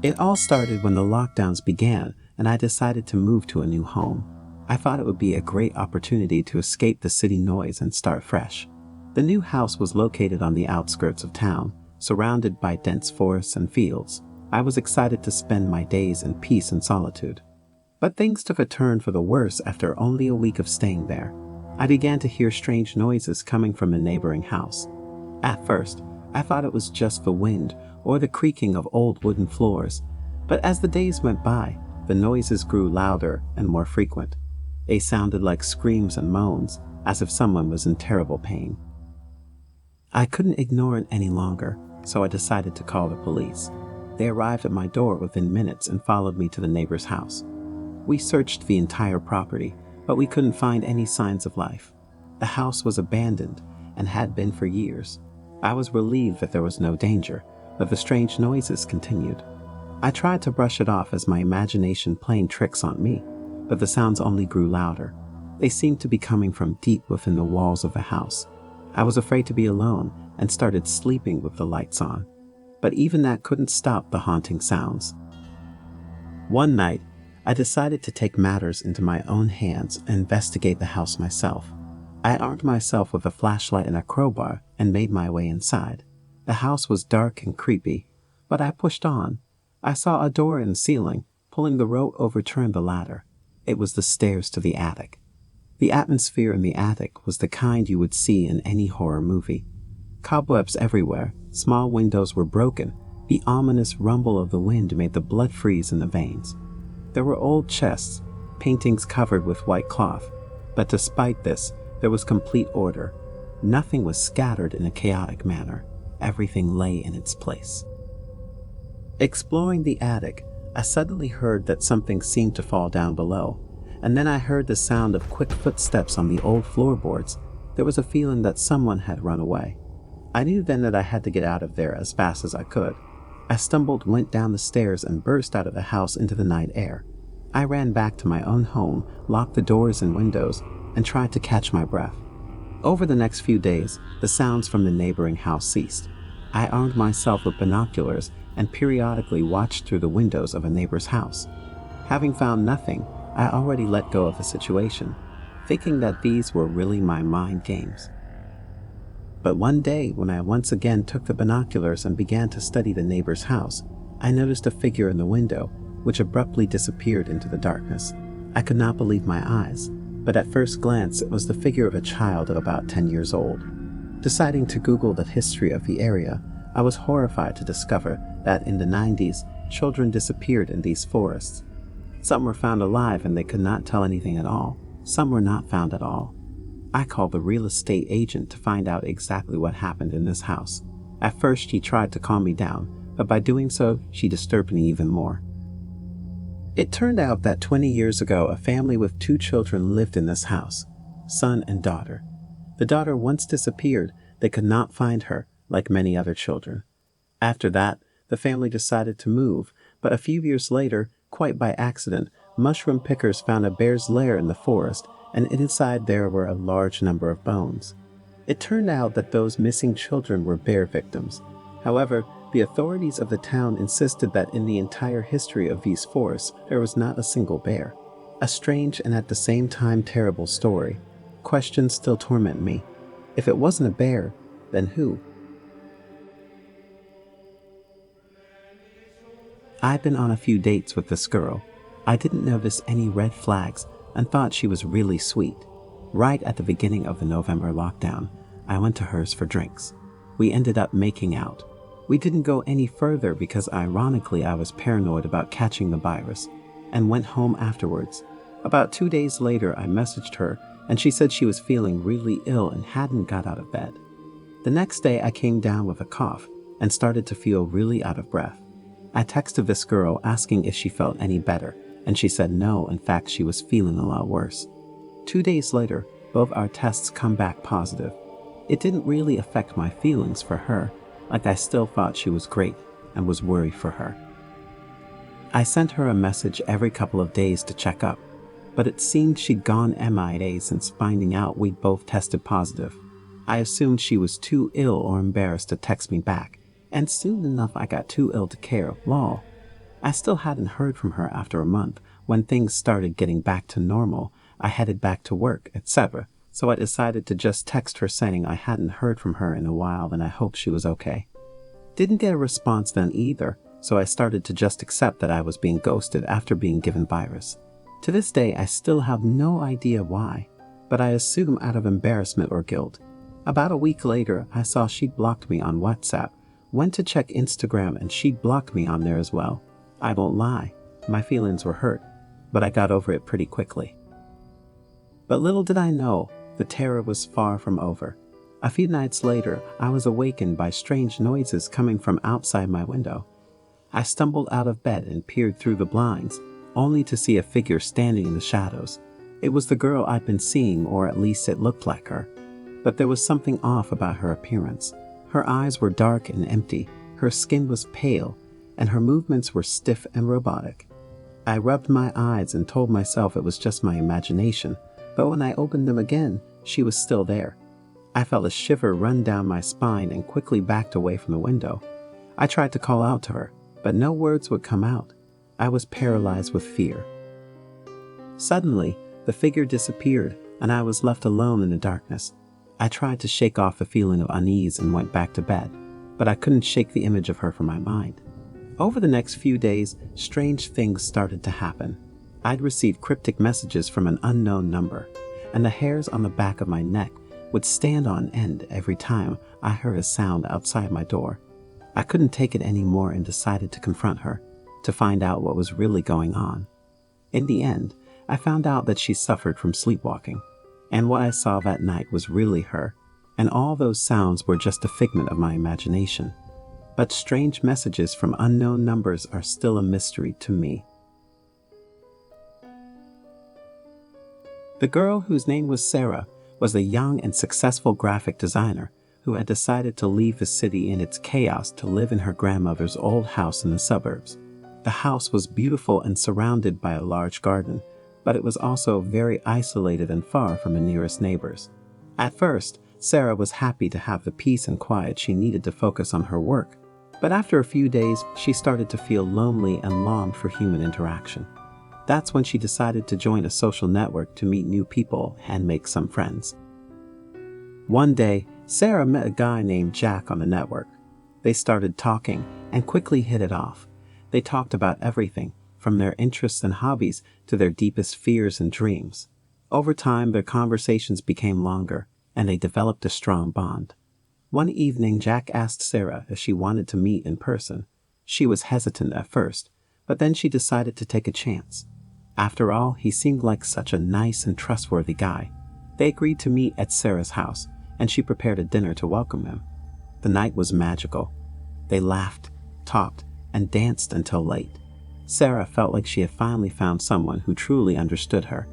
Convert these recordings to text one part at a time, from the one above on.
It all started when the lockdowns began and I decided to move to a new home. I thought it would be a great opportunity to escape the city noise and start fresh. The new house was located on the outskirts of town, surrounded by dense forests and fields. I was excited to spend my days in peace and solitude. But things took a turn for the worse after only a week of staying there. I began to hear strange noises coming from a neighboring house. At first, I thought it was just the wind or the creaking of old wooden floors, but as the days went by, the noises grew louder and more frequent. They sounded like screams and moans, as if someone was in terrible pain. I couldn't ignore it any longer, so I decided to call the police. They arrived at my door within minutes and followed me to the neighbor's house. We searched the entire property, but we couldn't find any signs of life. The house was abandoned and had been for years. I was relieved that there was no danger, but the strange noises continued. I tried to brush it off as my imagination playing tricks on me, but the sounds only grew louder. They seemed to be coming from deep within the walls of the house. I was afraid to be alone and started sleeping with the lights on. But even that couldn't stop the haunting sounds. One night, I decided to take matters into my own hands and investigate the house myself. I armed myself with a flashlight and a crowbar and made my way inside. The house was dark and creepy, but I pushed on. I saw a door in the ceiling. Pulling the rope overturned the ladder. It was the stairs to the attic. The atmosphere in the attic was the kind you would see in any horror movie. Cobwebs everywhere, small windows were broken. The ominous rumble of the wind made the blood freeze in the veins. There were old chests, paintings covered with white cloth, but despite this, there was complete order. Nothing was scattered in a chaotic manner. Everything lay in its place. Exploring the attic, I suddenly heard that something seemed to fall down below, and then I heard the sound of quick footsteps on the old floorboards. There was a feeling that someone had run away. I knew then that I had to get out of there as fast as I could. I stumbled, went down the stairs, and burst out of the house into the night air. I ran back to my own home, locked the doors and windows, and tried to catch my breath. Over the next few days, the sounds from the neighboring house ceased. I armed myself with binoculars and periodically watched through the windows of a neighbor's house. Having found nothing, I already let go of the situation, thinking that these were really my mind games. But one day, when I once again took the binoculars and began to study the neighbor's house, I noticed a figure in the window, which abruptly disappeared into the darkness. I could not believe my eyes, but at first glance it was the figure of a child of about 10 years old. Deciding to Google the history of the area, I was horrified to discover that in the 90s, children disappeared in these forests. Some were found alive and they could not tell anything at all. Some were not found at all. I called the real estate agent to find out exactly what happened in this house. At first, she tried to calm me down, but by doing so, she disturbed me even more. It turned out that 20 years ago, a family with 2 children lived in this house, son and daughter. The daughter once disappeared. They could not find her, like many other children. After that, the family decided to move, but a few years later, quite by accident, mushroom pickers found a bear's lair in the forest, and inside there were a large number of bones. It turned out that those missing children were bear victims. However, the authorities of the town insisted that in the entire history of these forests, there was not a single bear. A strange and at the same time terrible story. Questions still torment me. If it wasn't a bear, then who? I've been on a few dates with this girl. I didn't notice any red flags and thought she was really sweet. Right at the beginning of the November lockdown, I went to hers for drinks. We ended up making out. We didn't go any further because ironically I was paranoid about catching the virus and went home afterwards. About 2 days later, I messaged her and she said she was feeling really ill and hadn't got out of bed. The next day I came down with a cough and started to feel really out of breath. I texted this girl asking if she felt any better, and she said no, in fact she was feeling a lot worse. 2 days later, both our tests come back positive. It didn't really affect my feelings for her, like I still thought she was great and was worried for her. I sent her a message every couple of days to check up, but it seemed she'd gone MIA since finding out we'd both tested positive. I assumed she was too ill or embarrassed to text me back, and soon enough I got too ill to care, lol. I still hadn't heard from her after a month. When things started getting back to normal, I headed back to work, etc. So I decided to just text her saying I hadn't heard from her in a while and I hoped she was okay. Didn't get a response then either, so I started to just accept that I was being ghosted after being given virus. To this day, I still have no idea why, but I assume out of embarrassment or guilt. About a week later, I saw she'd blocked me on WhatsApp, went to check Instagram and she'd blocked me on there as well. I won't lie, my feelings were hurt, but I got over it pretty quickly. But little did I know, the terror was far from over. A few nights later, I was awakened by strange noises coming from outside my window. I stumbled out of bed and peered through the blinds, only to see a figure standing in the shadows. It was the girl I'd been seeing, or at least it looked like her. But there was something off about her appearance. Her eyes were dark and empty, her skin was pale, and her movements were stiff and robotic. I rubbed my eyes and told myself it was just my imagination, but when I opened them again, she was still there. I felt a shiver run down my spine and quickly backed away from the window. I tried to call out to her, but no words would come out. I was paralyzed with fear. Suddenly, the figure disappeared, and I was left alone in the darkness. I tried to shake off the feeling of unease and went back to bed, but I couldn't shake the image of her from my mind. Over the next few days, strange things started to happen. I'd receive cryptic messages from an unknown number, and the hairs on the back of my neck would stand on end every time I heard a sound outside my door. I couldn't take it anymore and decided to confront her, to find out what was really going on. In the end, I found out that she suffered from sleepwalking, and what I saw that night was really her, and all those sounds were just a figment of my imagination. But strange messages from unknown numbers are still a mystery to me. The girl, whose name was Sarah, was a young and successful graphic designer who had decided to leave the city in its chaos to live in her grandmother's old house in the suburbs. The house was beautiful and surrounded by a large garden, but it was also very isolated and far from the nearest neighbors. At first, Sarah was happy to have the peace and quiet she needed to focus on her work, but after a few days, she started to feel lonely and longed for human interaction. That's when she decided to join a social network to meet new people and make some friends. One day, Sarah met a guy named Jack on the network. They started talking and quickly hit it off. They talked about everything, from their interests and hobbies to their deepest fears and dreams. Over time, their conversations became longer, and they developed a strong bond. One evening, Jack asked Sarah if she wanted to meet in person. She was hesitant at first, but then she decided to take a chance. After all, he seemed like such a nice and trustworthy guy. They agreed to meet at Sarah's house, and she prepared a dinner to welcome him. The night was magical. They laughed, talked, and danced until late. Sarah felt like she had finally found someone who truly understood her.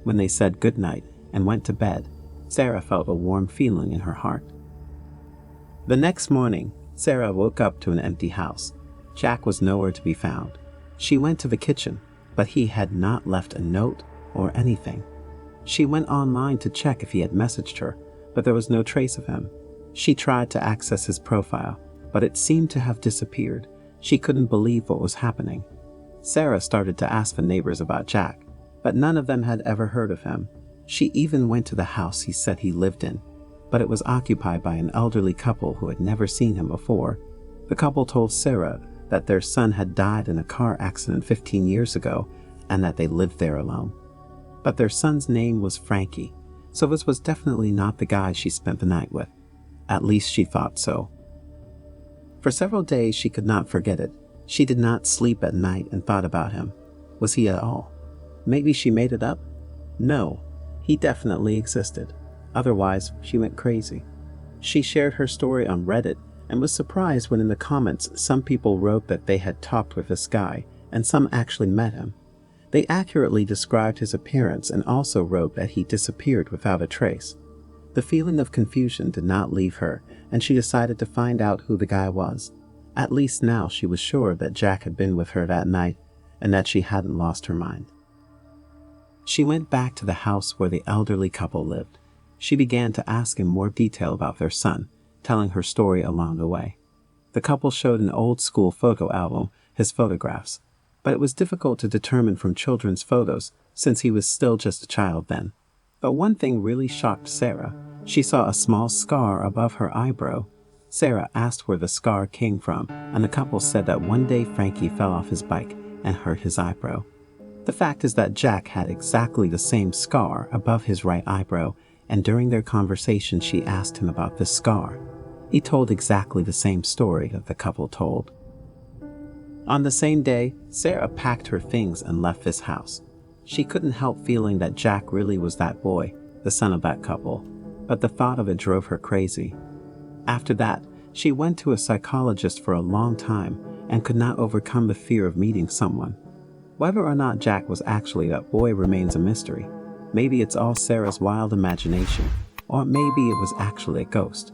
When they said goodnight and went to bed, Sarah felt a warm feeling in her heart. The next morning, Sarah woke up to an empty house. Jack was nowhere to be found. She went to the kitchen, but he had not left a note or anything. She went online to check if he had messaged her, but there was no trace of him. She tried to access his profile, but it seemed to have disappeared. She couldn't believe what was happening. Sarah started to ask the neighbors about Jack, but none of them had ever heard of him. She even went to the house he said he lived in, but it was occupied by an elderly couple who had never seen him before. The couple told Sarah that their son had died in a car accident 15 years ago and that they lived there alone. But their son's name was Frankie, so this was definitely not the guy she spent the night with. At least she thought so. For several days she could not forget it. She did not sleep at night and thought about him. Was he at all? Maybe she made it up? No, he definitely existed. Otherwise, she went crazy. She shared her story on Reddit and was surprised when in the comments some people wrote that they had talked with this guy and some actually met him. They accurately described his appearance and also wrote that he disappeared without a trace. The feeling of confusion did not leave her, and she decided to find out who the guy was. At least now she was sure that Jack had been with her that night and that she hadn't lost her mind. She went back to the house where the elderly couple lived. She began to ask him more detail about their son, telling her story along the way. The couple showed an old-school photo album, his photographs. but it was difficult to determine from children's photos since he was still just a child then. But one thing really shocked Sarah. She saw a small scar above her eyebrow. Sarah asked where the scar came from, and the couple said that one day Frankie fell off his bike and hurt his eyebrow. The fact is that Jack had exactly the same scar above his right eyebrow, and during their conversation she asked him about this scar. He told exactly the same story that the couple told. On the same day, Sarah packed her things and left this house. She couldn't help feeling that Jack really was that boy, the son of that couple, but the thought of it drove her crazy. After that, she went to a psychologist for a long time and could not overcome the fear of meeting someone. Whether or not Jack was actually that boy remains a mystery. Maybe it's all Sarah's wild imagination, or maybe it was actually a ghost.